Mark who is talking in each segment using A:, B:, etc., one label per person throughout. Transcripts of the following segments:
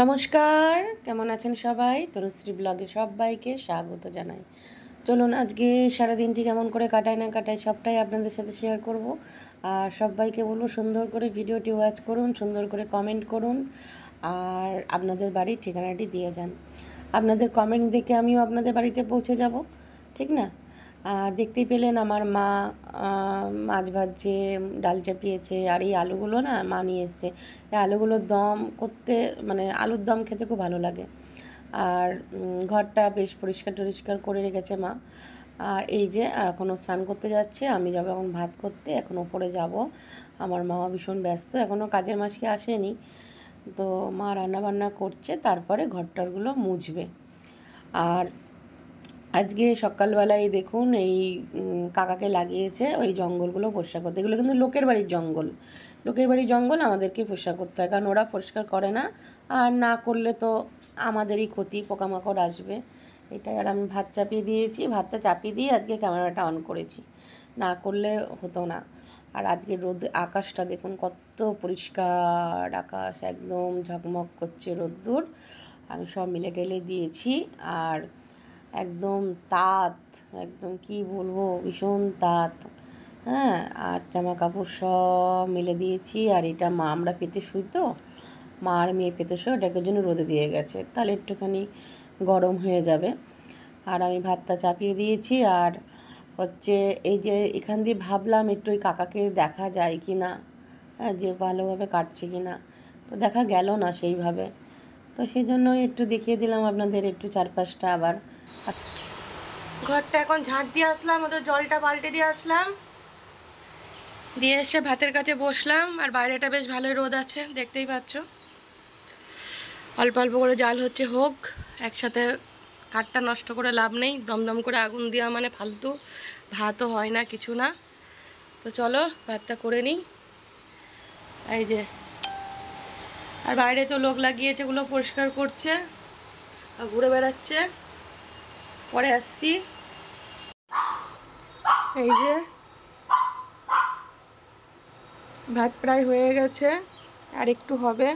A: নমস্কার, কেমন আছেন সবাই? তনুশ্রী ব্লগে সবাইকে স্বাগত জানাই। চলুন আজকে সারাদিনটি কেমন করে কাটাই না কাটাই সবটাই আপনাদের সাথে শেয়ার করব। আর সবাইকে বলবো সুন্দর করে ভিডিওটি ওয়াচ করুন, সুন্দর করে কমেন্ট করুন, আর আপনাদের বাড়ির ঠিকানাটি দিয়ে যান। আপনাদের কমেন্ট দেখে আমিও আপনাদের বাড়িতে পৌঁছে যাব, ঠিক না? আর দেখতেই পেলেন আমার মা মাছ ভাজছে, ডাল চাপিয়েছে, আর এই আলুগুলো না মা নিয়ে এসছে। এই আলুগুলোর দম করতে, মানে আলুর দম খেতে খুব ভালো লাগে। আর ঘরটা বেশ পরিষ্কার টরিষ্কার করে রেখেছে মা। আর এই যে এখনও স্নান করতে যাচ্ছে, আমি যাবো এখন ভাত করতে, এখন ওপরে যাব। আমার মাও ভীষণ ব্যস্ত, এখনও কাজের মাসি আসেনি। তো মা রান্নাবান্না করছে, তারপরে ঘরটারগুলো মুছবে। আর আজকে সকালবেলায় দেখুন এই কাকাকে লাগিয়েছে ওই জঙ্গলগুলো পরিষ্কার করতে। এগুলো কিন্তু লোকের বাড়ির জঙ্গল, লোকের বাড়ির জঙ্গল আমাদেরকে পরিষ্কার করতে হয়, কারণ ওরা পরিষ্কার করে না। আর না করলে তো আমাদেরই ক্ষতি, পোকামাকড় আসবে এটাই। আর আমি ভাত চাপিয়ে দিয়েছি, ভাতটা চাপিয়ে দিয়ে আজকে ক্যামেরাটা অন করেছি, না করলে হতো না। আর আজকে রোদ, আকাশটা দেখুন কত পরিষ্কার আকাশ, একদম ঝকমক করছে রোদ্দুর। আমি সব মিলে টেলে দিয়েছি। আর একদম তাত, একদম কি বলবো, ভীষণ তাত। হ্যাঁ, আর জামা কাপড় সব মেলে দিয়েছি। আর এটা মা, আমরা পেতে শুই তো, মা আর মেয়ে পেতে শুই, ওটাকে জন্য রোদে দিয়ে গেছে, তাহলে একটুখানি গরম হয়ে যাবে। আর আমি ভাতটা চাপিয়ে দিয়েছি। আর হচ্ছে এই যে এখান দিয়ে ভাবলাম একটু ওই কাকাকে দেখা যায় কি না, হ্যাঁ, যে ভালোভাবে কাটছে কি না। তো দেখা গেল না সেইভাবে, তো সেই জন্যই একটু দেখিয়ে দিলাম আপনাদের একটু চারপাশটা। আবার ঘরটা এখন ঝাঁট দিয়ে আসলাম, ওদের জলটা পাল্টে দিয়ে আসলাম, দিয়ে এসে ভাতের কাছে বসলাম। আর বাইরেটা বেশ ভালোই রোদ আছে, দেখতেই পাচ্ছ। অল্প অল্প করে জাল হচ্ছে, হোক, একসাথে কাঠটা নষ্ট করে লাভ নেই, দমদম করে আগুন দেওয়া মানে ফালতু, ভাতও হয় না, কিছু না। তো চলো ভাতটা করে নিই। এই যে, আর বাইরে তো লোক লাগিয়েছে, ওগুলো পরিষ্কার করছে আর ঘুরে বেড়াচ্ছে। পরে আসছি। এই যে ভাত প্রায় হয়ে গেছে, আর একটু হবে।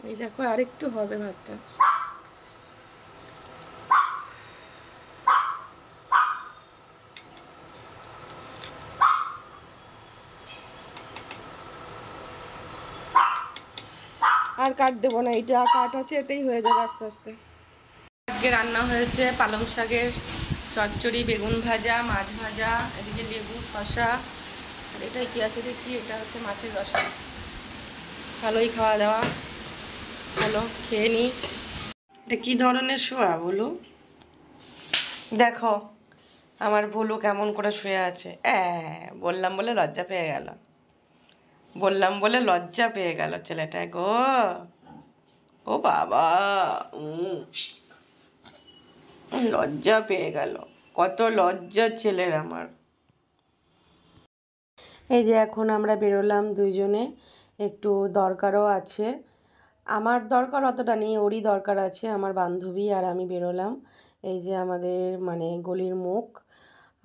A: এই দেখো, আর একটু হবে ভাতটা। আর কাট দেবো না, এইটা কাট আছে, এতেই হয়ে যাবে আস্তে আস্তে। আজকে রান্না হয়েছে পালং শাকের চচ্চড়ি, বেগুন ভাজা, মাছ ভাজা, এদিকে লেবু, শশা। আর এটাই কি আছে দেখি, এটা হচ্ছে মাছের রসা। ভালোই খাওয়া দাওয়া, চলো খেয়ে নিই। এটা কী ধরনের শোয়া বলো? দেখো আমার ভুলু কেমন করে শুয়ে আছে। বললাম বলে লজ্জা পেয়ে গেল, বললাম বলে লজ্জা পেয়ে গেল ছেলেটা গো। ও বাবা, লজ্জা পেয়ে গেল, কত লজ্জা ছেলের আমার। এই যে এখন আমরা বেরোলাম দুইজনে, একটু দরকারও আছে। আমার দরকার অতটা নেই, ওরই দরকার আছে, আমার বান্ধবী আর আমি বেরোলাম। এই যে আমাদের মানে গলির মুখ।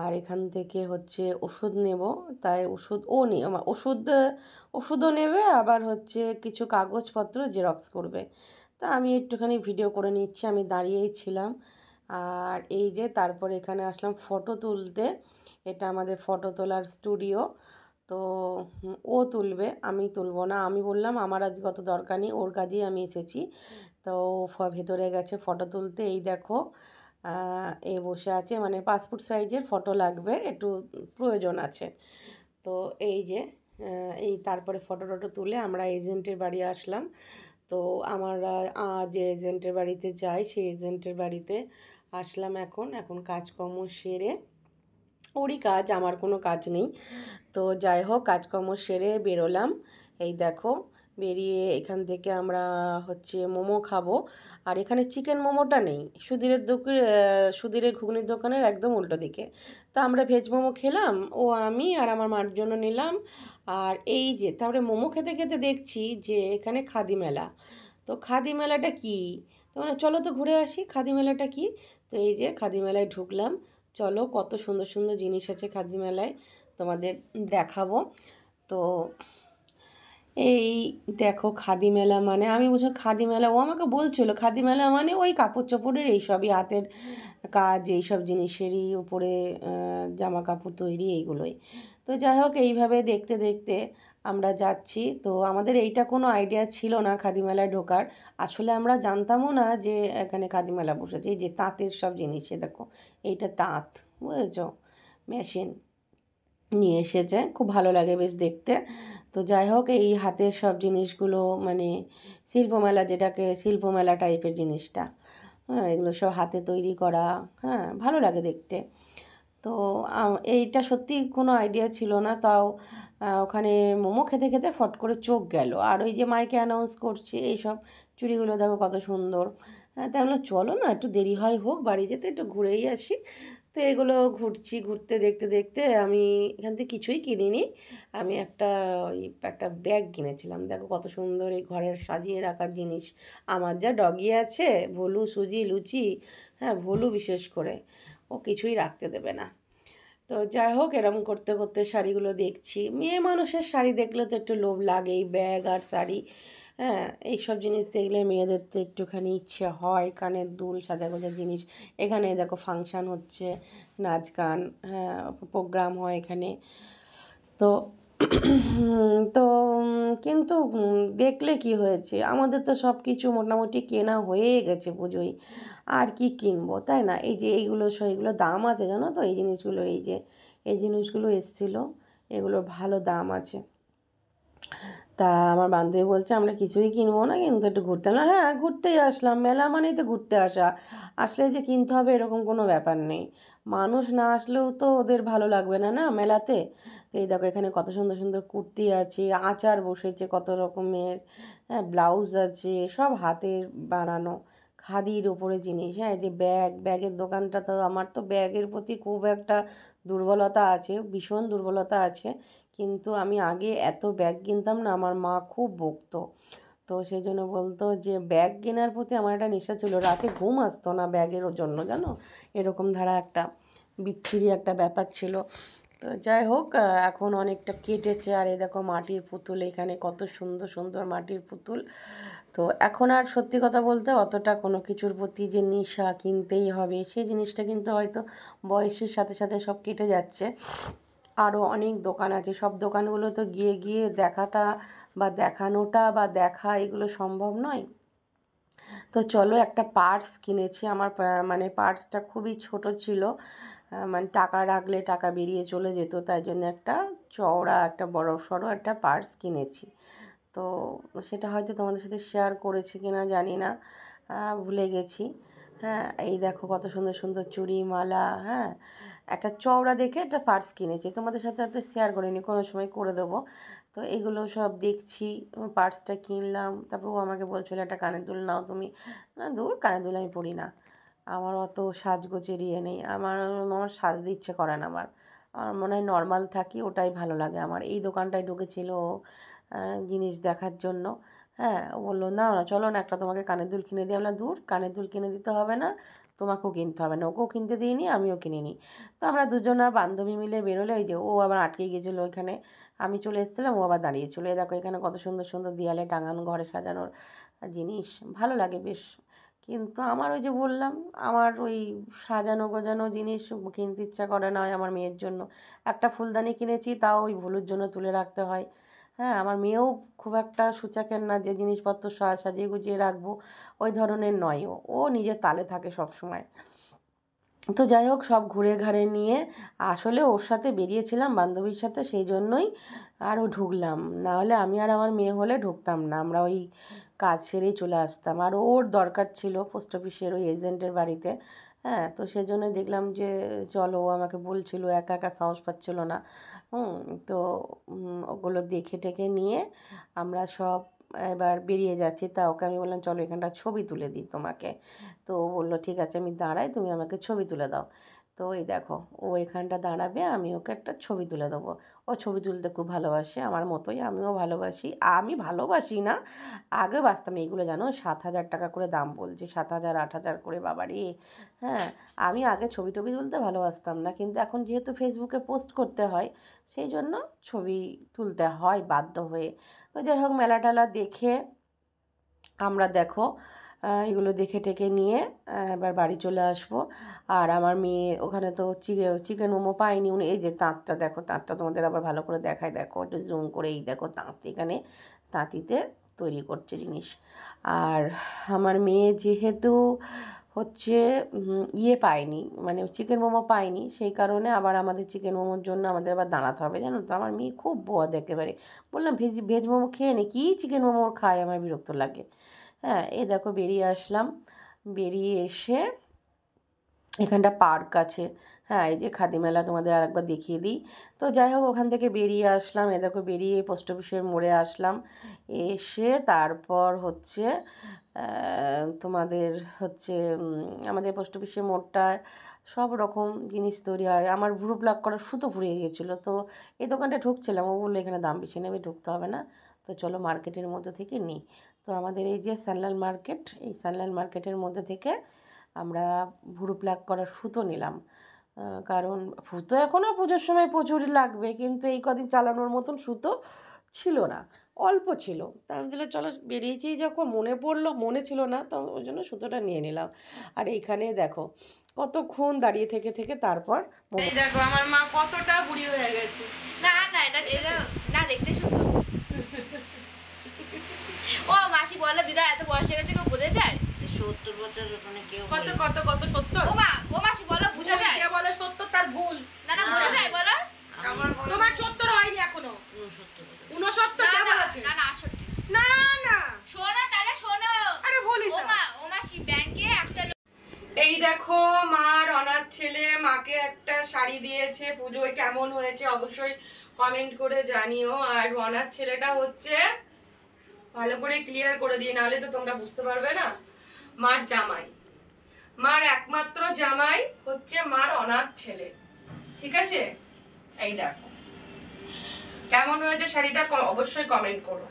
A: আর এখান থেকে হচ্ছে ওষুধ নেব, তাই ওষুধ ও নি ওষুধও নেবে, আবার হচ্ছে কিছু কাগজপত্র জেরক্স করবে। তা আমি একটুখানি ভিডিও করে নিচ্ছি, আমি দাঁড়িয়েই ছিলাম। আর এই যে তারপরে এখানে আসলাম ফটো তুলতে, এটা আমাদের ফটো তোলার স্টুডিও। তো ও তুলবে, আমি তুলব না। আমি বললাম আমার আজকে অত দরকার নেই, ওর কাজেই আমি এসেছি। তো ভেতরে গেছে ফটো তুলতে। এই দেখো এ বসে আছে, মানে পাসপোর্ট সাইজের ফটো লাগবে, একটু প্রয়োজন আছে। তো এই যে এই তারপরে ফটো টটো তুলে আমরা এজেন্টের বাড়ি আসলাম। তো আমরা যে এজেন্টের বাড়িতে যাই, সেই এজেন্টের বাড়িতে আসলাম। এখন কাজকর্ম সেরে, ওরই কাজ, আমার কোনো কাজ নেই। তো যাই হোক, কাজকর্ম সেরে বেরোলাম। এই দেখো, বেরিয়ে এখান থেকে আমরা হচ্ছে মোমো খাবো। আর এখানে চিকেন মোমোটা নেই, সুধীরের ঘুগনির দোকানের একদম উল্টো দিকে। তা আমরা ভেজ মোমো খেলাম, ও আমি আর আমার মার জন্য নিলাম। আর এই যে তারপরে মোমো খেতে খেতে দেখছি যে এখানে খাদি মেলা। তো খাদি মেলাটা কী, তো মানে চলো তো ঘুরে আসি, খাদি মেলাটা কী। তো এই যে খাদি মেলায় ঢুকলাম, চলো কত সুন্দর সুন্দর জিনিস আছে খাদি মেলায়, তোমাদের দেখাবো। তো এই দেখো খাদি মেলা মানে আমি বুঝো খাদি মেলা, ও আমাকে বলছিল খাদি মেলা মানে ওই কাপড় চোপড়ের এইসবই হাতের কাজ, এইসব জিনিসেরই উপরে জামা কাপড় তৈরি এইগুলোই। তো যাই হোক এইভাবে দেখতে দেখতে আমরা যাচ্ছি। তো আমাদের এইটা কোনো আইডিয়া ছিল না খাদি মেলায় ঢোকার। আসলে আমরা জানতামও না যে এখানে খাদি মেলা বসেছে। এই যে তাঁতের সব জিনিস, দেখো এইটা তাঁত, বুঝেছো, মেশিন নিয়ে এসেছে, খুব ভালো লাগে বেশ দেখতে। তো যাই হোক এই হাতের সব জিনিসগুলো মানে শিল্পমেলা, যেটাকে শিল্পমেলা টাইপের জিনিসটা, হ্যাঁ এগুলো সব হাতে তৈরি করা, হ্যাঁ ভালো লাগে দেখতে। তো এইটা সত্যি কোনো আইডিয়া ছিল না, তাও ওখানে মোমো খেতে খেতে ফট করে চোখ গেল, আর ওই যে মাইকে অ্যানাউন্স করছে এইসব চুড়িগুলো দেখো কত সুন্দর। হ্যাঁ তাই বললাম চলো না একটু দেরি হয় হোক, বাড়ি যেতে একটু ঘুরেই আসি। তো এগুলো ঘুরছি, ঘুরতে দেখতে দেখতে আমি এখান থেকে কিছুই কিনিনি। আমি ওই একটা ব্যাগ কিনেছিলাম, দেখো কত সুন্দর এই ঘরের সাজিয়ে রাখার জিনিস। আমার যা ডগি আছে, ভোলু, সুজি, লুচি, হ্যাঁ ভোলু বিশেষ করে, ও কিছুই রাখতে দেবে না। তো যাই হোক এরম করতে করতে শাড়িগুলো দেখছি, মেয়ে মানুষের শাড়ি দেখলে তো একটু লোভ লাগেই, ব্যাগ আর শাড়ি, হ্যাঁ এইসব জিনিস দেখলে মেয়েদের তো একটুখানি ইচ্ছে হয়, কানের দুল, সাজাগোজার জিনিস। এখানে দেখো ফাংশান হচ্ছে, নাচ গান, হ্যাঁ প্রোগ্রাম হয় এখানে। তো তো কিন্তু দেখলে কি হয়েছে, আমাদের তো সব কিছু মোটামুটি কেনা হয়ে গেছে পুজোয়, আর কি কিনবো তাই না। এই যে এইগুলো এইগুলো দাম আছে জানো তো, এই জিনিসগুলোর, এই যে এই জিনিসগুলো এসছিলো, এগুলোর ভালো দাম আছে। তা আমার বান্ধবী বলছে আমরা কিছুই কিনবো না, কিন্তু একটু ঘুরতে না, হ্যাঁ ঘুরতেই আসলাম, মেলা মানেই তো ঘুরতে আসা, আসলে যে কিনতে হবে এরকম কোনো ব্যাপার নেই। মানুষ না আসলেও তো ওদের ভালো লাগবে না না মেলাতে। তো এই দেখো এখানে কত সুন্দর সুন্দর কুর্তি আছে, আচার বসেছে কত রকমের, হ্যাঁ ব্লাউজ আছে, সব হাতের বানানো খাদির ওপরে জিনিস। হ্যাঁ এই যে ব্যাগের দোকানটা, তো আমার তো ব্যাগের প্রতি খুব একটা দুর্বলতা আছে, ভীষণ দুর্বলতা আছে। কিন্তু আমি আগে এত ব্যাগ কিনতাম না, আমার মা খুব বকতো। তো সেই জন্য বলতো যে ব্যাগ কেনার প্রতি আমার একটা নেশা ছিল, রাতে ঘুম আসতো না ব্যাগের জন্য জানো, এরকম ধারা একটা বিচ্ছিরি একটা ব্যাপার ছিল। তো যাই হোক এখন অনেকটা কেটেছে, আর এই দেখো মাটির পুতুল, এখানে কত সুন্দর সুন্দর মাটির পুতুল। তো এখন আর সত্যি কথা বলতে অতটা কোনো কিছুর প্রতি যে নেশা কিনতেই হবে সেই জিনিসটা কিন্তু হয়তো বয়সের সাথে সাথে সব কেটে যাচ্ছে। আরও অনেক দোকান আছে, সব দোকানগুলো তো গিয়ে গিয়ে দেখাটা বা দেখানোটা বা দেখা এগুলো সম্ভব নয়। তো চলো একটা পার্স কিনেছি, আমার মানে পার্সটা খুবই ছোট ছিল, মানে টাকা রাখলে টাকা বেরিয়ে চলে যেত, তাই জন্য একটা চওড়া একটা বড় সড়ো একটা পার্স কিনেছি। তো সেটা হয়তো তোমাদের সাথে শেয়ার করেছি কিনা জানি না, ভুলে গেছি। হ্যাঁ এই দেখো কত সুন্দর সুন্দর চুড়ি মালা, হ্যাঁ একটা চওড়া দেখে একটা পার্স কিনেছি, তোমাদের সাথে হয়তো শেয়ার করিনি, কোনো সময় করে দেবো। তো এগুলো সব দেখছি, পার্সটা কিনলাম, তারপর ও আমাকে বলছিল একটা কানের দুল নাও তুমি, না দূর কানের দুল আমি পরি না, আমার অত সাজগোজের ইয়ে নেই, আমার সাজতে ইচ্ছে করে না, আমার মনে হয় নর্মাল থাকি ওটাই ভালো লাগে আমার। এই দোকানটায় ঢুকেছিল জিনিস দেখার জন্য, হ্যাঁ ও বললো না না চলো না একটা তোমাকে কানের দুল কিনে দিই, আমরা দূর কানের দুল কিনে দিতে হবে না, তোমাকেও কিনতে হবে না, ওকেও কিনতে দিইনি আমিও কিনিনি। তো আমরা দুজনা বান্ধবী মিলে বেরোলে, এই যে ও আবার আটকে গিয়েছিলো ওইখানে, আমি চলে এসেছিলাম ও আবার দাঁড়িয়েছিলো। এই দেখো এখানে কত সুন্দর সুন্দর দেয়ালে টাঙানো ঘরে সাজানোর জিনিস, ভালো লাগে বেশ। কিন্তু আমার ওই যে বললাম, আমার ওই সাজানো গোজানো জিনিস কিনতে ইচ্ছা করে না, হয় আমার মেয়ের জন্য একটা ফুলদানি কিনেছি, তাও ওই ভুলুর জন্য তুলে রাখতে হয়। হ্যাঁ আমার মেয়েও খুব একটা সূচাকের না যে জিনিসপত্র সাজিয়ে গুজিয়ে রাখবো, ওই ধরনের নয়, ও নিজের তালে থাকে সব সময়। তো যাই হোক সব ঘুরে ঘাড়ে নিয়ে আসলে ওর সাথে বেরিয়েছিলাম বান্ধবীর সাথে, সেই জন্যই আরও ঢুকলাম, না হলে আমি আর আমার মেয়ে হলে ঢুকতাম না, আমরা ওই কাজ সেরেই চলে আসতাম। আর ওর দরকার ছিল পোস্ট অফিসের ওই এজেন্টের বাড়িতে, হ্যাঁ তো সেজন্য দেখলাম যে চলো, ও আমাকে বলছিল, একা একা সাহস পাচ্ছিল না। তো ওগুলো দেখে টেকে নিয়ে আমরা সব এবার বেরিয়ে যাচ্ছি, তা ওকে আমি বললাম চলো এখানটা ছবি তুলে দিই তোমাকে। তো ও বললো ঠিক আছে আমি দাঁড়াই, তুমি আমাকে ছবি তুলে দাও। তো এই দেখো ও এখানটা দাঁড়াবে, আমি ওকে একটা ছবি তুলে দেবো। ও ছবি তুলতে খুব ভালোবাসে, আমার মতোই আমিও ভালোবাসি। আমি ভালোবাসি না, আগে বাঁচতাম এইগুলো, জানো 7,000 টাকা করে দাম বলছে, 7,000 8,000 করে, বাবারে। হ্যাঁ, আমি আগে ছবি টবি তুলতে ভালোবাসতাম না, কিন্তু এখন যেহেতু ফেসবুকে পোস্ট করতে হয় সেই জন্য ছবি তুলতে হয় বাধ্য হয়ে। তো যাই হোক, মেলা টেলা দেখে আমরা দেখো এগুলো দেখে টেকে নিয়ে এবার বাড়ি চলে আসবো। আর আমার মেয়ে ওখানে তো চিকেন মোমো পায়নি, উনি এই যে তাঁতটা দেখো, তাঁতটা তোমাদের আবার ভালো করে দেখায়, দেখো একটু জুম করে, এই দেখো তাঁত, এখানে তাঁতিতে তৈরি করছে জিনিস। আর আমার মেয়ে যেহেতু হচ্ছে ইয়ে পায়নি, মানে চিকেন মোমো পায়নি, সেই কারণে আবার আমাদের চিকেন মোমোর জন্য আমাদের আবার দাঁড়াতে হবে, জানো তো। আমার মেয়ে খুব বদ একেবারে, বললাম ভেজ মোমো খেয়ে নে, কী চিকেন মোমো খায়, আমার বিরক্ত লাগে। হ্যাঁ, এই দেখো বেরিয়ে আসলাম, বেরিয়ে এসে এখানটা পার্ক আছে। হ্যাঁ, এই যে খাদি মেলা তোমাদের আরেকবার দেখিয়ে দিই। তো যাই হোক, ওখান থেকে বেরিয়ে আসলাম, এ দেখো বেরিয়ে পোস্ট অফিসের মোড়ে আসলাম, এসে তারপর হচ্ছে তোমাদের হচ্ছে আমাদের পোস্ট অফিসের মোড়টায় সব রকম জিনিস তৈরি হয়। আমার ভ্রু প্লাক করার সুতো ফুরিয়ে গিয়েছিলো, তো এই দোকানটা ঢুকছিলাম, ও বললো এখানে দাম বেশি নেবে, ঢুকতে হবে না, তো চলো মার্কেটের মধ্যে থেকে নিই। তো আমাদের এই যে সানলাল মার্কেট, এই সানলাল মার্কেটের মধ্যে থেকে আমরা ভুরু প্লাক করার সুতো নিলাম। কারণ সুতো এখনও পুজোর সময় প্রচুরই লাগবে, কিন্তু এই কদিন চালানোর মতন সুতো ছিল না, অল্প ছিল। তা আমি বললাম চলো, বেরিয়েছি যখন মনে পড়লো, মনে ছিল না, তো ওই জন্য সুতোটা নিয়ে নিলাম। আর এইখানে দেখো কতক্ষণ দাঁড়িয়ে থেকে থেকে তারপর
B: এই দেখো আমার মা কতটা বুড়ি হয়ে গেছে।
C: না না, এটা না, দেখতে সুন্দর। ও মাসি বলে দিদা এত বয়স হয়ে গেছে, কেউ বোঝা যায়?
D: 70 বছর মানে কেউ
B: কত কত কত 70?
C: ও মাসি বলো বোঝা যায়?
B: কে বলে 70 তার ভুল।
C: না না, বোঝা যায় বলো।
B: তোমার 70 হয়নি এখনো। 69 কে বলেছে?
C: না না, 68।
B: না না,
C: শোনো তাহলে শোনো।
B: আরে বলিস না।
C: ও মাসি ব্যাংকে একটা
B: এই দেখো মার অনাথ ছেলে মাকে একটা শাড়ি দিয়েছে পুজোয়, কেমন হয়েছে অবশ্যই কমেন্ট করে জানিও। আর অনাথ ছেলেটা হচ্ছে, ভালো করে ক্লিয়ার করে দিই, নাহলে তো তোমরা বুঝতে পারবে না, মার জামাই, মার একমাত্র জামাই হচ্ছে মার অনাথ ছেলে, ঠিক আছে? এই দেখো কেমন হয়েছে শাড়িটা, অবশ্যই কমেন্ট করো।